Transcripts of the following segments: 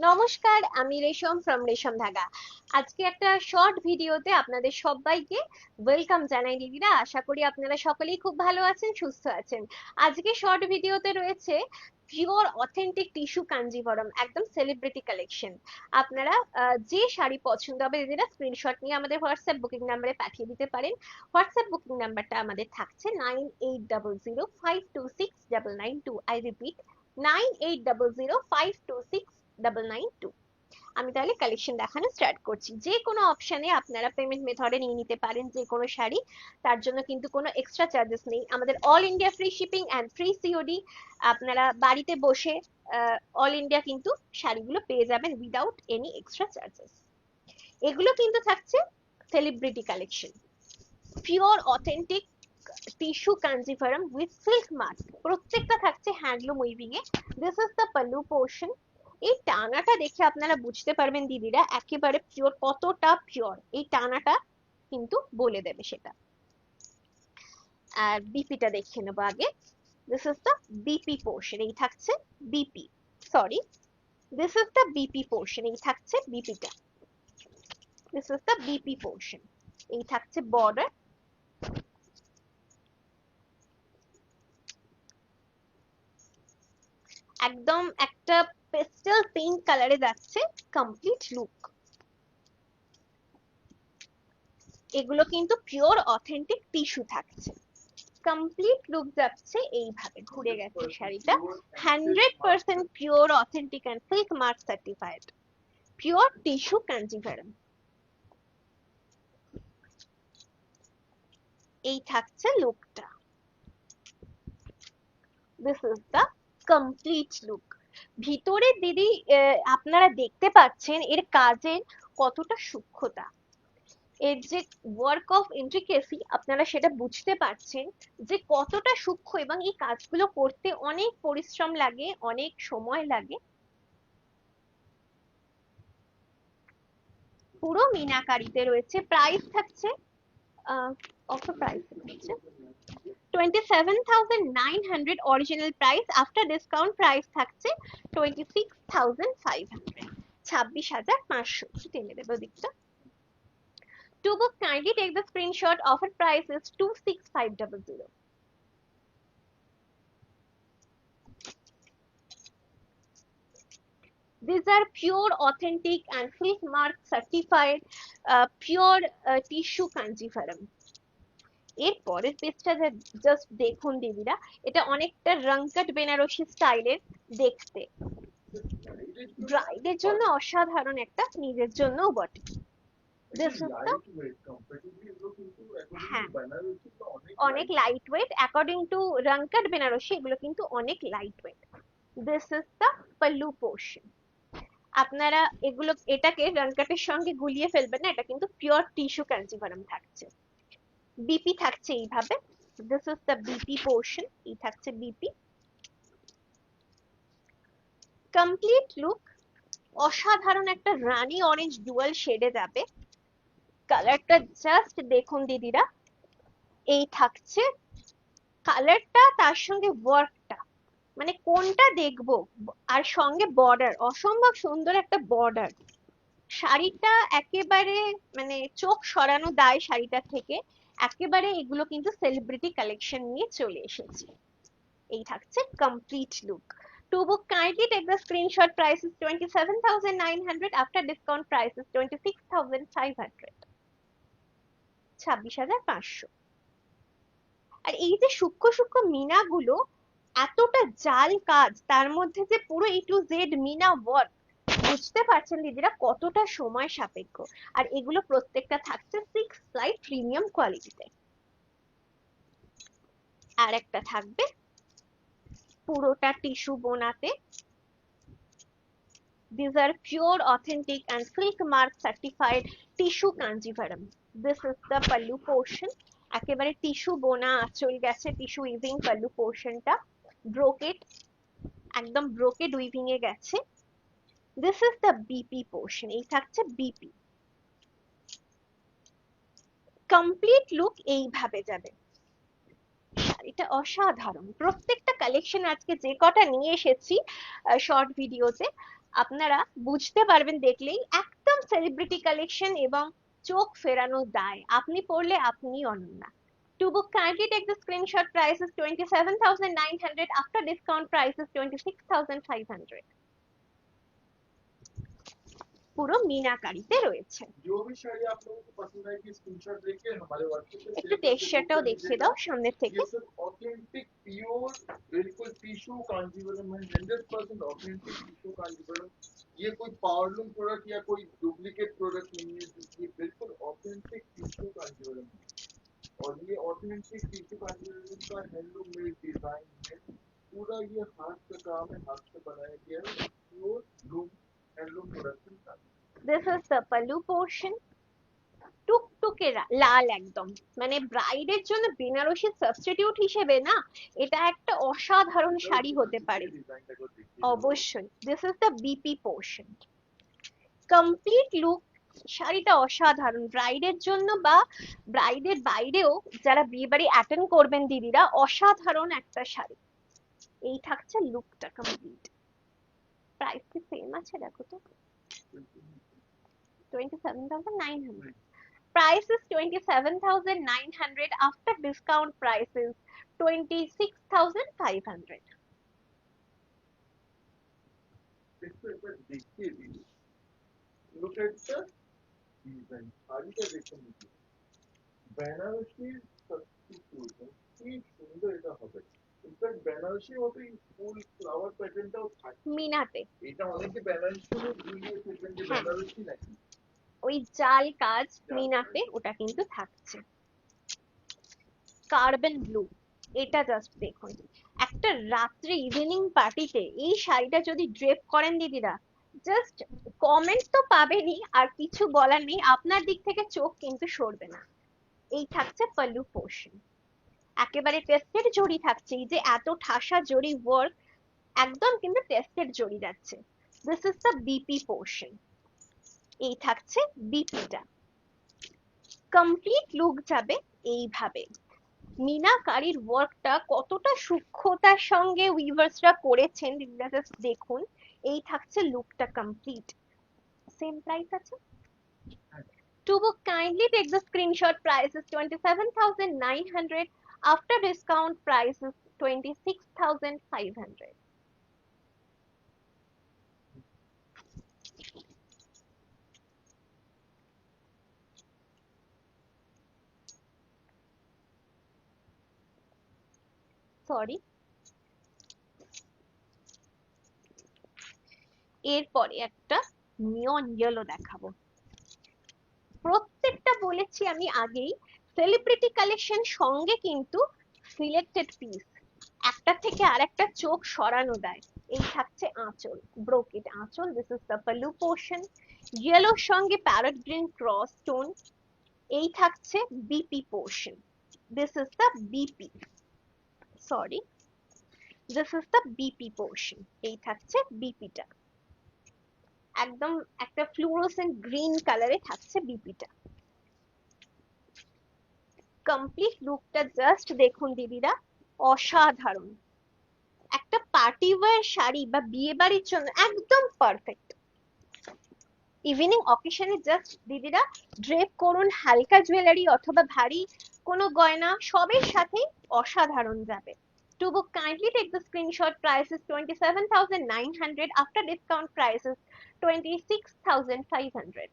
নমস্কার, আমি রেশম ফ্রম রেশম ধাগা। আজকে একটা শর্ট ভিডিওতে আপনাদের সবাইকে ওয়েলকাম জানাই দিদিরা। আশা করি আপনারা সকলেই খুব ভালো আছেন, সুস্থ আছেন। আজকে শর্ট ভিডিওতে রয়েছে পিওর অথেন্টিক টিস্যু কাঞ্জিভরম, একদম সেলিব্রিটি কালেকশন। আপনারা যে শাড়ি পছন্দ হবে দিদিরা স্ক্রিনশট নিয়ে আমাদের হোয়াটসঅ্যাপ বুকিং নাম্বারে পাঠিয়ে দিতে পারেন। হোয়াটসঅ্যাপ বুকিং নাম্বারটা আমাদের থাকছে 9800526992। I repeat, 9800526992। আমি তাহলে কালেকশন দেখানো স্টার্ট করছি। যে কোনো অপশনে আপনারা পেমেন্ট মেথডে নিয়ে নিতে পারেন যে কোনো শাড়ি, তার জন্য কিন্তু কোনো এক্সট্রা চার্জেস নেই। আমাদের all India free shipping and free COD. আপনারা বাড়িতে বসে অল ইন্ডিয়া কিন্তু শাড়িগুলো পেয়ে যাবেন উইদাউট এনি এক্সট্রা চার্জেস। এগুলো কিন্তু থাকছে celebrity collection, pure authentic tissue Kanjivaram with silk mask. প্রত্যেকটা থাকছে handloom weaving A. This is the pallu portion. এই টানাটা দেখে আপনারা বুঝতে পারবেন দিদিরা একেবারে পিওর, কতটা পিওর এই টানাটা কিন্তু বলে দেবে সেটা। আর বিপিটা দেখে নেবো আগে। This is the BP portion, এই থাকছে BP, sorry, this is the BP portion, এই থাকছে বিপিটা। This is the BP portion, এই থাকছে বর্ডার। একদম একটা পেস্টেল পিঙ্ক কালারে যাচ্ছে কমপ্লিট লুক। এগুলো কিন্তু পিওর অথেন্টিক টিস্যু থাকছে। কমপ্লিট লুক যাচ্ছে এইভাবে, ঘুরে গেছে শাড়িটা। 100% pure authentic and silk mark certified pure tissue Kanjivaram. এই থাকছে লুকটা। This is the complete look. ভিতরে দিদি আপনারা দেখতে পাচ্ছেন এর কাজের কতটা সূক্ষ্মতা, এর যে ওয়ার্ক অফ ইন্ট্রিকেসি আপনারা সেটা বুঝতে পারছেন যে কতটা সূক্ষ্ম, এবং এই কাজগুলো করতে অনেক পরিশ্রম লাগে, অনেক সময় লাগে। পুরো মিনাকারিতে রয়েছে। প্রাইস থাকছে অফার প্রাইস থাকছে 27,900। Original price after discount price থাকছে 26,500, 26,500। টেনে দেবো দিকটা। To book, kindly take the screenshot. Offer price is 26,500. These are pure, authentic and silk mark certified pure tissue kanjivaram. এর পরের পেজটা জাস্ট দেখুন দিদিরা, এটা অনেকটা রংকট বেনারসি স্টাইলের দেখতে। ব্রাইডের জন্য অসাধারণ একটা, নিজের জন্যও বটে। হ্যাঁ, অনেক লাইট ওয়েট, অ্যাকর্ডিং টু রংকট বেনারসি এগুলো কিন্তু অনেক light weight. This is the pallu portion. আপনারা এগুলো, এটাকে রংকটের সঙ্গে গুলিয়ে ফেলবেন না, এটা কিন্তু পিওর টিস্যু কাঞ্জিভারাম থাকছে। বিপি থাকছে এইভাবে। This is the BP portion, এই থাকছে বিপি। কমপ্লিট লুক অসাধারণ একটা রানি অরেঞ্জ ডুয়াল শেডে যাবে। কালারটা জাস্ট দেখুন দিদিরা, এই থাকছে কালারটা, তার সঙ্গে ওয়ার্কটা, মানে কোনটা দেখবো। আর সঙ্গে বর্ডার, অসম্ভব সুন্দর একটা বর্ডার। শাড়িটা একেবারে মানে চোখ সরানো দায় শাড়িটা থেকে। একেবারে এগুলো কিন্তু সেলিব্রিটি কালেকশন নিয়ে চলে এসেছে। এই থাকছে complete look. To book, kindly take the screenshot. Price is 27,900. After discount price is 26,500. 26,500। আর এই যে সূক্ষ্ম সূক্ষ্ম মিনাগুলো, এতটা জাল কাজ, তার মধ্যে যে পুরো A to Z meena work, বুঝতে পারছেন দিদিরা কতটা সময় সাপেক্ষ। আর এগুলো প্রত্যেকটা থাকছে 6 ply প্রিমিয়াম কোয়ালিটিতে। আর একটা থাকবে পুরোটা tissue বোনাতে। These are pure, authentic and silk mark certified tissue kanjivaram. This is the pallu portion. একেবারে টিস্যু বোনা আঁচল গেছে, টিস্যু উইভিং পাল্লু পোর্শনটা। ব্রোকেড, একদম ব্রোকেড উইভিং এ গেছে। This is the BP portion, এই থাকছে বিপি। কমপ্লিট লুক এইভাবে যাবে। শাড়িটা অসাধারণ। প্রত্যেকটা কালেকশন আজকে যে কটা নিয়ে এসেছি শর্ট ভিডিওতে, আপনারা বুঝতে পারবেন দেখলেই, একদম সেলিব্রিটি কালেকশন এবং চোখ ফেরানো দায়, আপনি পড়লে আপনি Ananya. To book, kindly take the screenshot. Price is 27,900. After discount, price is 26,500. পুরো मीनाकारी রয়েছে। जो भी साड़ी आप लोगों को पसंद आएगी स्क्रीनशॉट लेके हमारे WhatsApp पे একটু টেক্সচারটাও দেখিয়ে দাও সামনের থেকে। ये सब ऑथेंटिक प्योर बिल्कुल टिश्यू कांजीवरम है, 100% ऑथेंटिक टिश्यू कांजीवरम। ये कोई पावरलूम प्रोडक्ट या कोई डुप्लीकेट प्रोडक्ट नहीं है, ये बिल्कुल ऑथेंटिक टिश्यू कांजीवरम है। और ये ऑथेंटिक टिश्यू कांजीवरम का हैंडलूम मेड डिजाइन है, पूरा ये हाथ का काम है, हाथ से बनाया गया है, प्योर लूम हैंडलूम प्रोडक्शन का। This is the pallu portion. টুকটুকে লাল একদম, মানে ব্রাইডের জন্য বেনারসি সাবস্টিটিউট হিসেবে না, এটা একটা অসাধারণ শাড়ি হতে পারে অবশ্যই। This is the BP portion, complete look. শাড়িটা অসাধারণ, ব্রাইডের জন্য বা ব্রাইডের বাইরেও যারা বিয়ে বাড়ি অ্যাটেন্ড করবেন দিদিরা, অসাধারণ একটা শাড়ি। এই থাকছে লুকটা কমপ্লিট। প্রাইস কি সেম আছে দেখো তো, 27,900. Price is 27,900. After discount price is 26,500. Look at the design. শাড়িটা দেখে নিচ্ছি, বেনারসির সাবস্টিটিউশন কি সুন্দর এটা হবে। ইনফ্যাক্ট বেনারসির মতোই ফুল ফ্লাওয়ার প্যাটার্নটাও থাকে মিনাতে, এটা অনেকে বেনারসি ভুলিয়ে ফেলবেন যে বেনারসি নাকি, ওই জাল কাজ মিনাতে ওটা কিন্তু থাকছে। কার্বন ব্লু, এটা জাস্ট দেখুন, একটা রাত্রে ইভিনিং পার্টিতে এই শাড়িটা যদি ড্রেপ করেন দিদিরা, জাস্ট কমেন্ট তো পাবেনই, আর কিছু বলার নেই, আপনার দিক থেকে চোখ কিন্তু সরবে না। এই থাকছে পাল্লু পোর্শন, একেবারে টেস্টেড জড়ি থাকছে, এই যে এত ঠাসা জড়ি ওয়ার্ক, একদম কিন্তু টেস্টেড জড়ি যাচ্ছে। This is the BP portion, এই থাকছে বিপিটা। কমপ্লিট লুক যাবে এইভাবে। মিনাকারির ওয়ার্কটা কতটা সূক্ষ্মতার সঙ্গে উইভার্সরা করেছেন দিদিরা, জাস্ট দেখুন। এই থাকছে লুকটা কমপ্লিট। সেম প্রাইস আছে। To book, kindly take the screenshot. Price is 27,900. After discount, price is 26,500. Sorry, এরপরে একটা নিয়ন ইয়েলো দেখাবো। প্রত্যেকটা বলেছি আমি আগেই, সেলিব্রিটি কালেকশন সঙ্গে কিন্তু সিলেক্টেড পিস, একটা থেকে আরেকটা চোখ সরানো দেয়। এই থাকছে আঁচল, ব্রোকেড আঁচল। This is the pallu portion, ইয়েলোর সঙ্গে প্যারট গ্রিন ক্রস স্টোন। এই থাকছে BP portion, this is the BP, sorry, this is the BP portion. এই থাকছে বিপিটা, একদম একটা ফ্লুরোসেন্ট গ্রিন কালারে থাকছে বিপিটা। কমপ্লিট লুকটা জাস্ট দেখুন দিদিরা, অসাধারণ। একটা পার্টি ওয়্যার শাড়ি বা বিয়ে বাড়ির জন্য একদম পারফেক্ট। ইভিনিং অকেশনে জাস্ট দিদিরা ড্রেপ করুন, হালকা জুয়েলারি অথবা ভারী কোনো গয়না, সবের সাথেই অসাধারণ যাবে। To book, kindly take the screenshot. Price is 27,900. After discount, price is 26,500.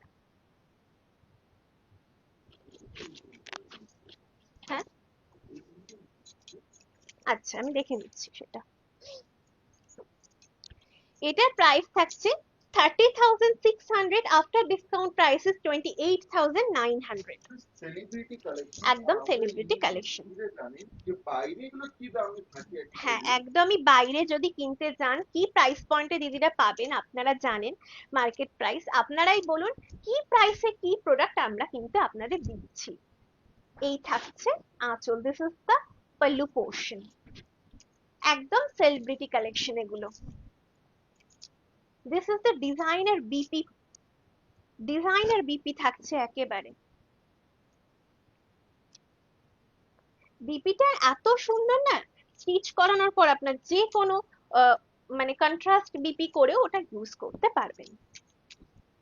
হ্যাঁ, আচ্ছা আমি দেখে নিচ্ছি সেটা। এটার প্রাইস থাকছে 30,600. After discount price is 28,900. Celebrity collection, একদম সেলিব্রিটি কালেকশন। যে বাইরে এগুলো কি দামে থাকে? হ্যাঁ, একদমই বাইরে যদি কিনতে যান কি প্রাইস পয়েন্টে দিদিরা পাবেন আপনারা জানেন, মার্কেট প্রাইস। আপনারাই বলুন কি প্রাইসে কি প্রোডাক্ট আমরা কিন্তু আপনাদের দিচ্ছি। এই থাকছে আঁচল, this is the pallu portion, একদম সেলিব্রিটি কালেকশন এগুলো। This is the designer BP, designer BP থাকছে একেবারে। বিপিটা এত সুন্দর না, স্টিচ করানোর পর আপনার যে কোনো মানে কন্ট্রাস্ট বিপি করেও ওটা ইউজ করতে পারবেন।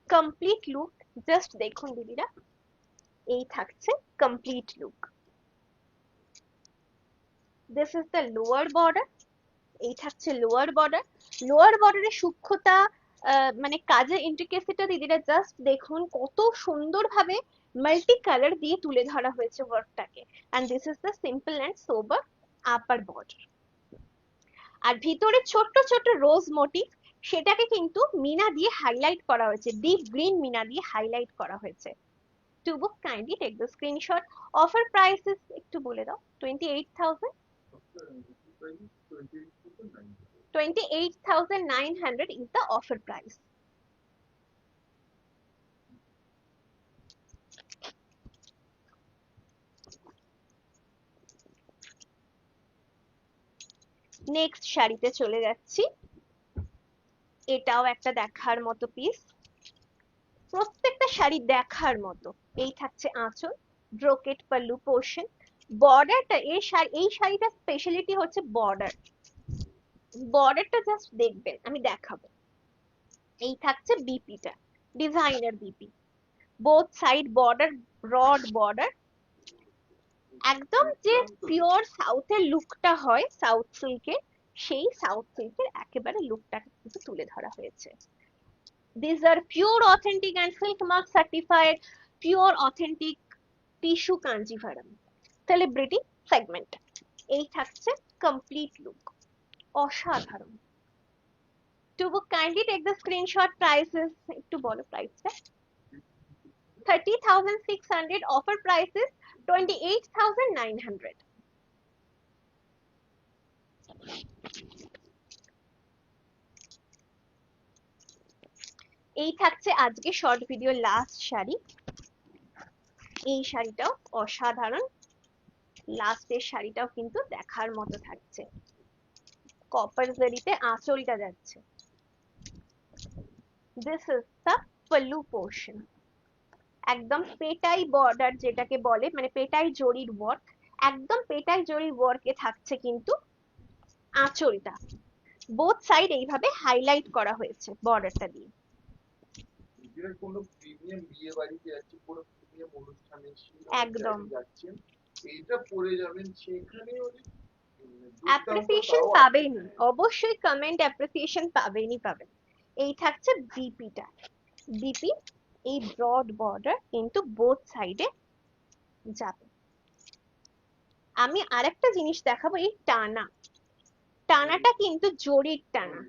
কমপ্লিট লুক জাস্ট দেখুন দিদিরা, এই থাকছে complete look. This is the lower border, এই থাকছে লোয়ার বর্ডার। লোয়ার বর্ডারের সূক্ষ্মতা মানে কাজের ইন্ট্রিকেসিটা দিদিরা জাস্ট দেখুন, কত সুন্দরভাবে মাল্টি কালার দিয়ে তুলে ধরা হয়েছে ওয়ার্কটাকে। And this is the simple and sober upper border. আর ভিতরে ছোট্ট ছোট্ট রোজ মোটিভ, সেটাকে কিন্তু মিনা দিয়ে হাইলাইট করা হয়েছে, ডিপ গ্রিন মিনা দিয়ে হাইলাইট করা হয়েছে। To book kindly take the screenshot. Offer price is একটু বলে দাও। 28,000, 28,900 is the offer price. Next শাড়িতে চলে যাচ্ছি। এটাও একটা দেখার মতো পিস, প্রত্যেকটা শাড়ি দেখার মতো। এই থাকছে আঁচল, ব্রোকেট পাল্লু পোর্শন। বর্ডারটা এই শাড়িটার স্পেশালিটি হচ্ছে বর্ডার। বর্ডারটা জাস্ট দেখবেন, আমি দেখাবো। এই থাকছে বিপিটা, designer BP. Both side border, broad border. একদম যে পিওর সাউথের লুকটা হয় সাউথ সিল্কের, সেই সাউথ সিল্কের একেবারে লুকটাকে কিন্তু তুলে ধরা হয়েছে। These are pure authentic and silk mark certified pure authentic tissue Kanjivaram celebrity segment. এই থাকছে কমপ্লিট লুক, অসাধারণ। To book kindly take the screenshot. Prices একটু বলো প্রাইসটা। 30,600, offer price is 28,900. এই থাকছে আজকে শর্ট ভিডিও লাস্ট শাড়ি। এই শাড়িটাও অসাধারণ, লাস্টের শাড়িটাও কিন্তু দেখার মতো থাকছে। কপার জারিতে আঁচলটা যাচ্ছে। This is the pallu portion. একদম পেটাই বর্ডার যেটাকে বলে, মানে পেটাই জরির ওয়ার্ক, একদম পেটাই জরির ওয়ার্কে থাকছে কিন্তু আঁচলটা। বোথ সাইড এইভাবে হাইলাইট করা হয়েছে বর্ডারটা দিয়ে। কোনো প্রিমিয়াম বিয়ে বাড়িতে যাচ্ছে, কোনো প্রিমিয়াম অনুষ্ঠানে একদম যাচ্ছেন, এইটা পরে যাবেন, সেখানে অ্যাপ্রিসিয়েশন পাবেন, অবশ্যই কমেন্ট অ্যাপ্রিসিয়েশন পাবেনই পাবেন। এই থাকছে বিপিটা, বিপি এই ব্রড বর্ডার কিন্তু বোথ সাইডে যাবে। আমি আরেকটা জিনিস দেখাবো, এই টানাটা কিন্তু জরির টানা,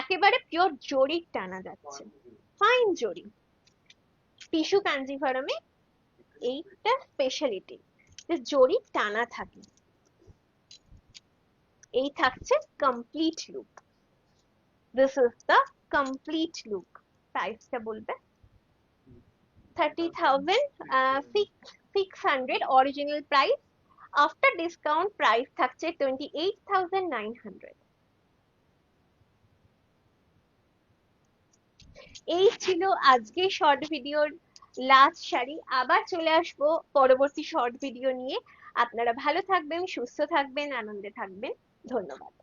একেবারে পিওর জরির টানা যাচ্ছে, ফাইন জরি। টিস্যু কাঞ্জিভারমে এইটা স্পেশালিটি, যে জরি টানা থাকে। এই থাকছে complete look. This is the complete look. প্রাইসটা বলবে। 30,600 original price, after discount price থাকছে 28,900। এই ছিল আজকে শর্ট ভিডিওর লাস্ট শাড়ি। আবার চলে আসবো পরবর্তী শর্ট ভিডিও নিয়ে। আপনারা ভালো থাকবেন, সুস্থ থাকবেন, আনন্দে থাকবেন। ধন্যবাদ।